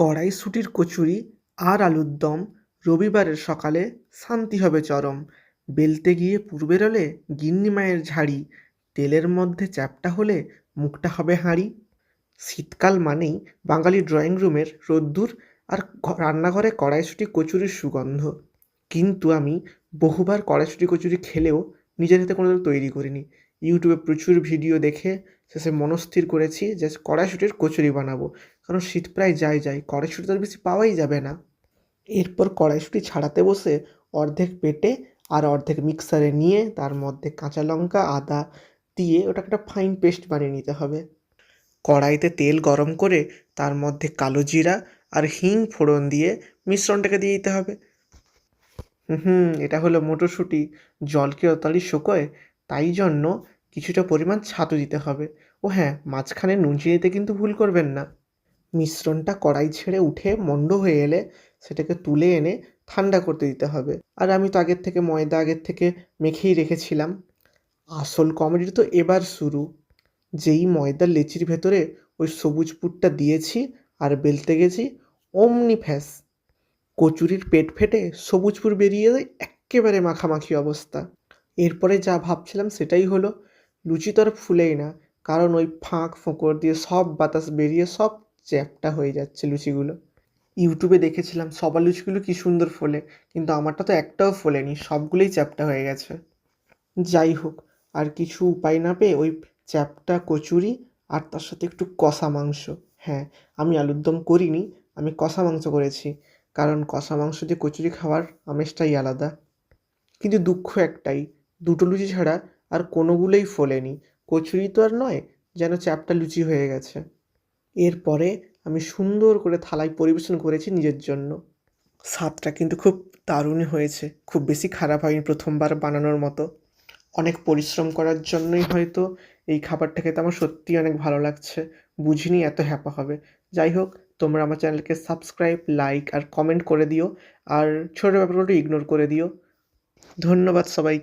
কড়াইশুঁটির কচুরি আর আলুর দম, রবিবারের সকালে শান্তি হবে চরম। বেলতে গিয়ে পুর বেরোলে গিন্নি মায়ের ঝাড়ি, তেলের মধ্যে চ্যাপ্টা হলে মুখটা হবে হাঁড়ি। শীতকাল মানেই বাঙালি ড্রয়িং রুমের রোদ্দুর আর রান্নাঘরে কড়াইশুঁটি কচুরির সুগন্ধ। কিন্তু আমি বহুবার কড়াইশুঁটি কচুরি খেলেও নিজের হাতে কোনোদিন তৈরি করিনি। ইউটিউবে প্রচুর ভিডিও দেখে শেষে মনস্থির করেছি যে কড়াইশুঁটির কচুরি বানাবো, কারণ শীত প্রায় যায় কড়াইশুঁটি তো আর বেশি পাওয়াই যাবে না। এরপর কড়াইশুঁটি ছাড়াতে বসে অর্ধেক বেটে আর অর্ধেক মিক্সারে নিয়ে তার মধ্যে কাঁচা লঙ্কা আদা দিয়ে ওটাকে একটা ফাইন পেস্ট বানিয়ে নিতে হবে। কড়াইতে তেল গরম করে তার মধ্যে কালো জিরা আর হিং ফোড়ন দিয়ে মিশ্রণটাকে দিয়ে দিতে হবে। এটা হলো মটরশুঁটি। জলকে তাড়াতাড়ি শুকোয়, তাই জন্য কিছুটা পরিমাণ ছাতু দিতে হবে। ও হ্যাঁ, মাঝখানে নুন চিনিতে কিন্তু ভুল করবেন না। মিশ্রণটা কড়াই ছেড়ে উঠে মন্ড হয়ে এলে সেটাকে তুলে এনে ঠান্ডা করতে দিতে হবে। আর আমি তো ময়দা আগের থেকে মেখেই রেখেছিলাম। আসল কমেডি তো এবার শুরু। যেই ময়দার লেচির ভেতরে ওই সবুজ পুরটা দিয়েছি আর বেলতে গেছি, অমনি ফ্যাস, কচুরির পেট ফেটে সবুজ পুর বেরিয়ে যায়, এক্কেবারে মাখামাখি অবস্থা। এরপরে যা ভাবছিলাম সেটাই হলো। লুচি তো আর ফুলেই না, কারণ ওই ফাঁক ফোঁকর দিয়ে সব বাতাস বেরিয়ে সব চ্যাপ্টা হয়ে যাচ্ছে লুচিগুলো। ইউটিউবে দেখেছিলাম সবার লুচিগুলো কী সুন্দর ফোলে, কিন্তু আমারটা তো একটাও ফোলেনি, সবগুলোই চ্যাপ্টা হয়ে গেছে। যাই হোক, আর কিছু উপায় না পেয়ে ওই চ্যাপ্টা কচুরি আর তার সাথে একটু কষা মাংস। হ্যাঁ, আমি আলুর দম করিনি, আমি কষা মাংস করেছি, কারণ কষা মাংস দিয়ে কচুরি খাওয়ার আমেজটাই আলাদা। কিন্তু দুঃখ একটাই, দুটো লুচি ছাড়া আর কোনোগুলোই ফোলেনি। কচুরি তো আর নয়, যেন চ্যাপ্টা লুচি হয়ে গেছে। এরপরে আমি সুন্দর করে থালায় পরিবেশন করেছি নিজের জন্য। স্বাদটা কিন্তু খুব দারুণ হয়েছে, খুব বেশি খারাপ হয়নি প্রথমবার বানানোর মতো। অনেক পরিশ্রম করার জন্যই হয়তো এই খাবারটা খেতে আমার সত্যিই অনেক ভালো লাগছে। বুঝিনি এত হ্যাপা হবে। যাই হোক, তোমরা আমার চ্যানেলকে সাবস্ক্রাইব, লাইক আর কমেন্ট করে দিও। আর ছোটো ব্যাপারগুলো ইগনোর করে দিও। ধন্যবাদ সবাইকে।